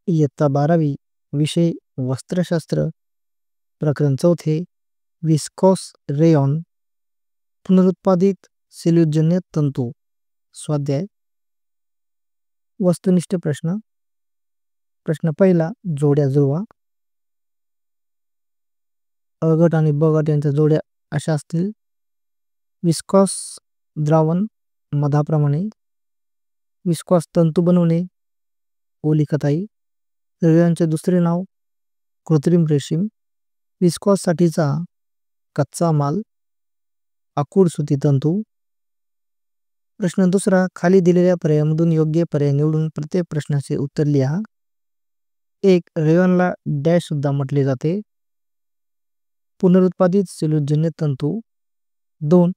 इयत्ता 12वी विषय वस्त्रशास्त्र प्रकरण 4 विस्कॉस रेयॉन पुनरुत्पादित सेल्युलोजन्य तंतू स्वाध्याय वस्तुनिष्ठ प्रश्न पहिला जोड्या जुळवा अ गट आणि ब गट यांच्या जोड्या अशा असतील विस्कॉस द्रावण मधाप्रमाणे विस्कॉस तंतू बनवणे ओलिकाताई रेयॉनचे दुसरे नाव कृत्रिम रेशीम विस्कॉस साठीचा कच्चा माल आकुड सुती तंतू प्रश्न दुसरा खाली दिलेल्या पर्यायामधून योग्य पर्याय निवडून प्रत्येक प्रश्नाचे उत्तर लिहा 1 रेयॉनला डॅश सुद्धा म्हटले जाते पुनरुत्पादित सेल्युलोजन्य तंतू 2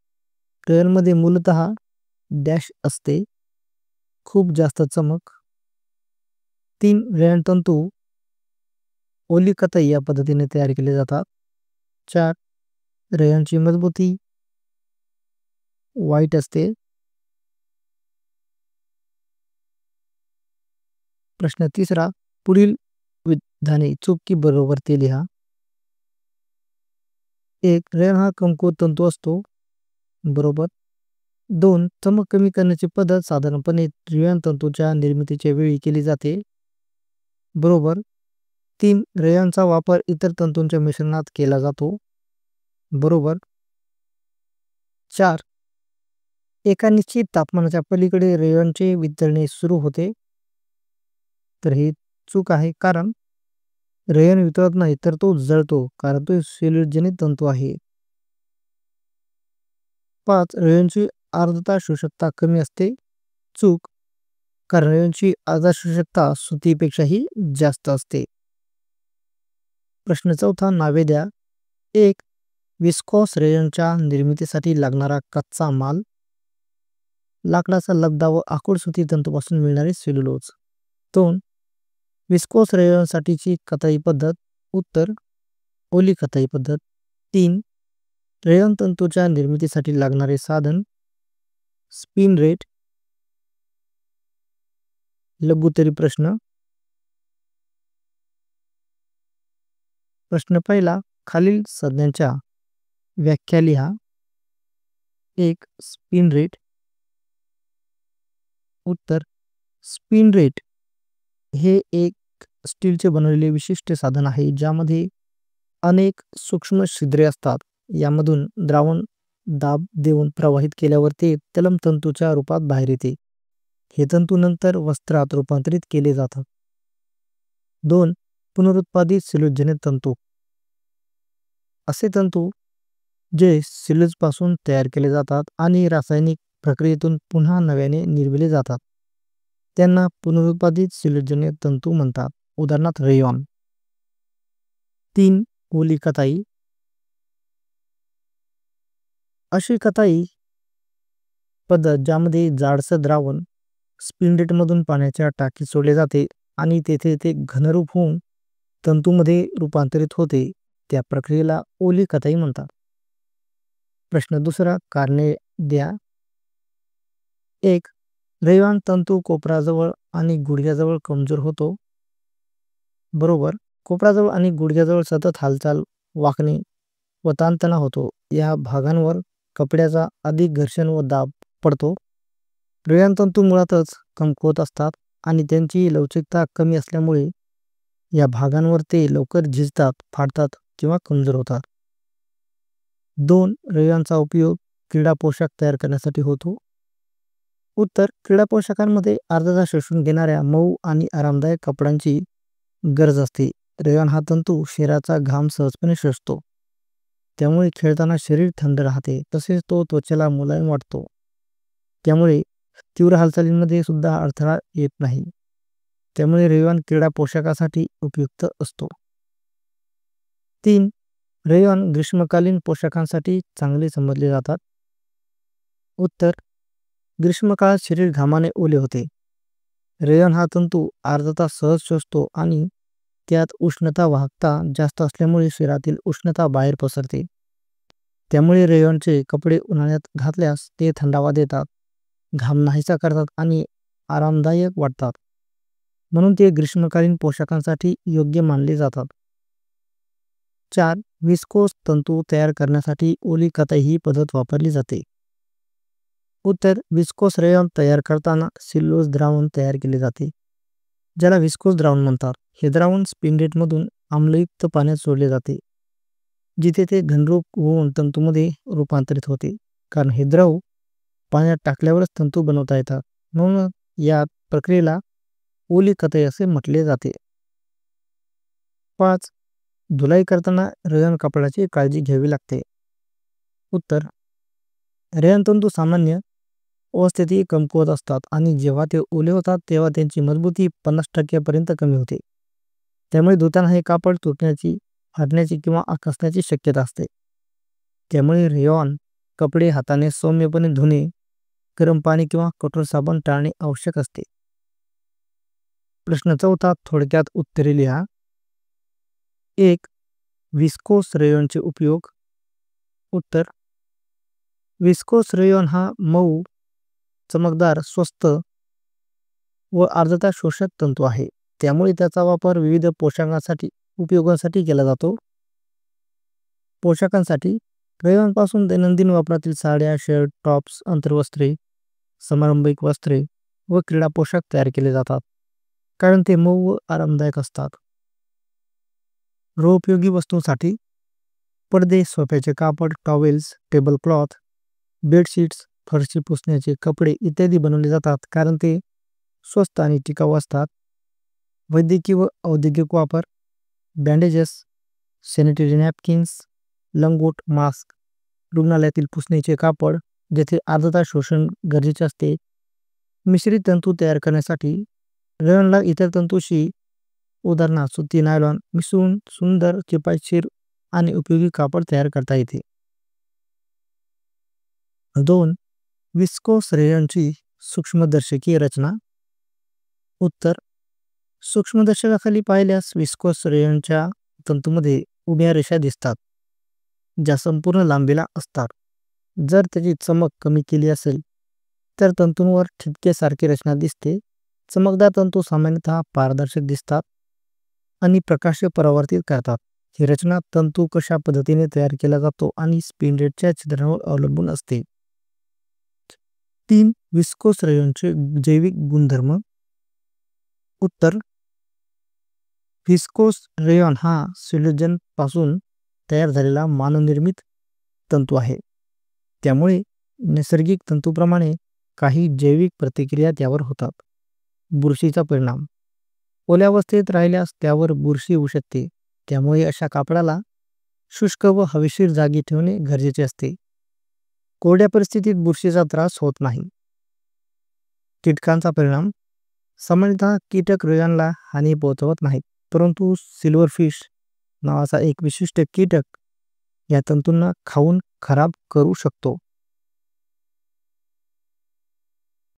रेयॉनमध्ये मूलतः डॅश असते खूप जास्त चमक 3 रेयॉन तंतू ओलिकाताई या पद्धतीने तयार केले जातात 4 रेयॉनची मजबूती वाईट असते प्रश्न तिसरा पुढील विधाने चूक की बरोबर ते लिहा 1 रेयॉन हा कमकुवत तंतू असतो बरोबर 2 चमक कमी करण्याची पद्धत साधारणपणे रेयॉन तंतूच्या निर्मितीच्या वेळी केली जाते बरोबर 3 रेयॉनचा वापर इतर तंतूंच्या मिश्रणात केला जातो बरोबर 4 एका निश्चित तापमानाच्या पलीकडे रेयॉनचे वितळणे सुरू होते तर ही चूक आहे कारण रेयॉन वितळत नाही तर तो जळतो कारण तो सेल्युलोजन्य तंतू आहे 5 रेयॉनची आर्द्रता शोषकता कमी असते चूक कारण रेयॉनची आर्द्रता शोषकता सुतीपेक्षाही जास्त असते प्रश्न चौथा नावे द्या 1 विस्कॉस रेयॉनच्या निर्मितीसाठी लागणारा कच्चा माल लाकडाचा लगदा व आकुड सुती तंतूपासून मिळणारे सेल्युलोज 2 विस्कॉस रेयॉनसाठीची कताई पद्धत उत्तर ओली कताई पद्धत 3 रेयॉन तंतूच्या निर्मितीसाठी लागणारे साधन स्पिन रेट लघुत्तरी प्रश्न पहिला खालील संज्ञांच्या व्याख्या लिहा 1 स्पिन रेट उत्तर स्पिन रेट हे एक स्टीलचे बनवलेले विशिष्ट साधन आहे ज्यामध्ये अनेक सूक्ष्म छिद्रे असतात यामधून द्रावण दाब देऊन प्रवाहित केल्यावर ते तलम तंतूच्या रूपात बाहेर येते हे तंतू नंतर वस्त्रात रूपांतरित केले जातात 2 पुनरुत्पादित सेल्युलोजन्य तंतू असे तंतू जे सेल्युलोजपासून तयार केले जातात आणि रासायनिक प्रक्रियेतून पुन्हा नव्याने निर्मिले जातात त्यांना पुनरुत्पादित सेल्युलोजन्य तंतू म्हणतात उदाहरणार्थ रेयॉन 3 ओली कताई अशी कताई पद्धत ज्यामध्ये जाडसर द्रावण स्पिन रेटमधून पाण्याच्या टाकीत सोडले जाते आणि तेथे ते घनरूप होऊन तंतूमध्ये रूपांतरित होते त्या प्रक्रियेला ओली कताई म्हणतात प्रश्न दुसरा कारणे द्या 1 रेयॉन तंतू कोपराजवळ आणि गुडघ्याजवळ कमजोर होतो बरोबर कोपराजवळ आणि गुडघ्याजवळ सतत हालचाल वाकणे व ताणतणा होतो या भागांवर कपड्याचा अधिक घर्षण व दाब पडतो रेयॉन तंतू मुळातच कमकुवत असतात आणि त्यांची लवचिकता कमी असल्यामुळे या भागांवर ते लवकर झिजतात फाटतात किंवा कमजोर होतात 2 रेयॉनचा उपयोग क्रीडा पोशाख तयार करण्यासाठी होतो उत्तर क्रीडा पोशाखांमध्ये आर्द्रता शोषून घेणाऱ्या मऊ आणि आरामदायक कपड्यांची गरज असते रेयॉन हा तंतू शरीराचा घाम सहजपणे शोषतो त्यामुळे खेळताना शरीर थंड राहते तसेच तो त्वचेला मुलायम वाटतो त्यामुळे तीव्र हालचालींमध्ये सुद्धा अडथळा येत नाही त्यामुळे रेयॉन क्रीडा पोशाखासाठी उपयुक्त असतो 3 रेयॉन ग्रीष्मकालीन पोशाखांसाठी चांगले समजले जातात उत्तर ग्रीष्मकाळात शरीर घामाने ओले होते रेयॉन हा तंतू आर्द्रता सहज शोषतो आणि त्यात उष्णता वाहकता जास्त असल्यामुळे शरीरातील उष्णता बाहेर पसरते त्यामुळे रेयॉनचे कपडे उन्हाळ्यात घातल्यास ते थंडावा देतात घाम नाहीसा करतात आणि आरामदायक वाटतात म्हणून ते ग्रीष्मकालीन पोशाखांसाठी योग्य मानले जातात. 4. विस्कोस तंतू तयार करण्यासाठी ओली कताई ही पद्धत वापरली जाते. उत्तर. विस्कोस रेयॉन तयार करताना सिल्लोज द्रावण तयार केले जाते, ज्याला विस्कोस द्रावण म्हणतात. हे द्रावण स्पिंडरेटमधून आम्लयुक्त पाण्यात सोडले जाते, जिथे ते घनरूप होऊन तंतूमध्ये रूपांतरित होते. कारण हे द्रव पाण्यात टाकल्यावरच तंतू बनवता येतात, म्हणून या प्रक्रियेला ओली कताई असे म्हटले जाते. 5. धुलाई करताना रेयॉन कापडाची काळजी घ्यावी लागते. उत्तर. रेयॉन तंतू सामान्य अवस्थेतही कमकुवत असतात आणि जेव्हा ते ओले होतात तेव्हा त्यांची मजबूती 50% पर्यंत कमी होते. त्यामुळे धुताना हे कापड तुटण्याची, फाटण्याची किंवा आकसण्याची शक्यता असते. त्यामुळे रेयॉन कपडे हाताने सौम्यपणे धुणे, गरम पाणी किंवा कठोर साबण टाळणे आवश्यक असते. प्रश्न 4. थोडक्यात उत्तरे लिहा. 1. विस्कोस रेयॉनचे उपयोग. उत्तर. विस्कोस रेयॉन हा मऊ, चमकदार, स्वस्त व आर्द्रता शोषक तंतू आहे. त्यामुळे त्याचा वापर विविध उपयोगांसाठी केला जातो. पोशाखांसाठी रेयॉनपासून दैनंदिन वापरातील साड्या, शर्ट, टॉप्स, अंतर्वस्त्रे, समारंभिक वस्त्रे व क्रीडा पोशाख तयार केले जातात, कारण ते मऊ व आरामदायक असतात. गृहोपयोगी वस्तूंसाठी पडदे, सोफ्याचे कापड, टॉवेल्स, टेबल क्लॉथ, बेडशीट्स, फरशी पुसण्याचे कपडे इत्यादी बनवले जातात, कारण ते स्वस्त आणि टिकाऊ असतात. वैद्यकीय व औद्योगिक वापर बँडेजेस, सॅनिटरी नॅपकिन्स, लंगोट, मास्क, रुग्णालयातील पुसण्याचे कापड जेथे आर्द्रता शोषण गरजेचे असते. मिश्रित तंतू तयार करण्यासाठी रेयॉनला इतर तंतूशी, उदाहरणार्थ सुती, नायलॉन मिसळून सुंदर, किफायतशीर आणि उपयोगी कापड तयार करता येते. 2. विस्कोस रेयॉनची सूक्ष्मदर्शकीय रचना. उत्तर. सूक्ष्मदर्शकाखाली पाहिल्यास विस्कोस रेयॉनच्या तंतूमध्ये उभ्या रेषा दिसतात, ज्या संपूर्ण लांबीला असतात. जर त्याची चमक कमी केली असेल तर तंतूंवर ठिपक्यासारखी रचना दिसते. चमकदार तंतू सामान्यतः पारदर्शक दिसतात आणि प्रकाश परावर्तित करतात. ही रचना तंतू कशा पद्धतीने तयार केला जातो आणि स्पिन रेटच्या छिद्रांवर अवलंबून असते. 3. विस्कोस रेयॉनचे जैविक गुणधर्म. उत्तर. विस्कोस रेयॉन हा सेल्युलोज पासून तयार झालेला मानवनिर्मित तंतू आहे. त्यामुळे नैसर्गिक तंतूप्रमाणे काही जैविक प्रतिक्रिया त्यावर होतात. बुरशीचा परिणाम. ओल्या अवस्थेत राहिल्यास त्यावर बुरशी येऊ शकते, त्यामुळे अशा कापडाला शुष्क व हवेशीर जागी ठेवणे गरजेचे असते. कोरड्या परिस्थितीत बुरशीचा त्रास होत नाही. कीटकांचा परिणाम. सामान्यतः कीटक रेयॉनला हानी पोहोचवत नाहीत, परंतु सिल्वरफिश नावाचा एक विशिष्ट कीटक या तंतूंना खाऊन खराब करू शकतो.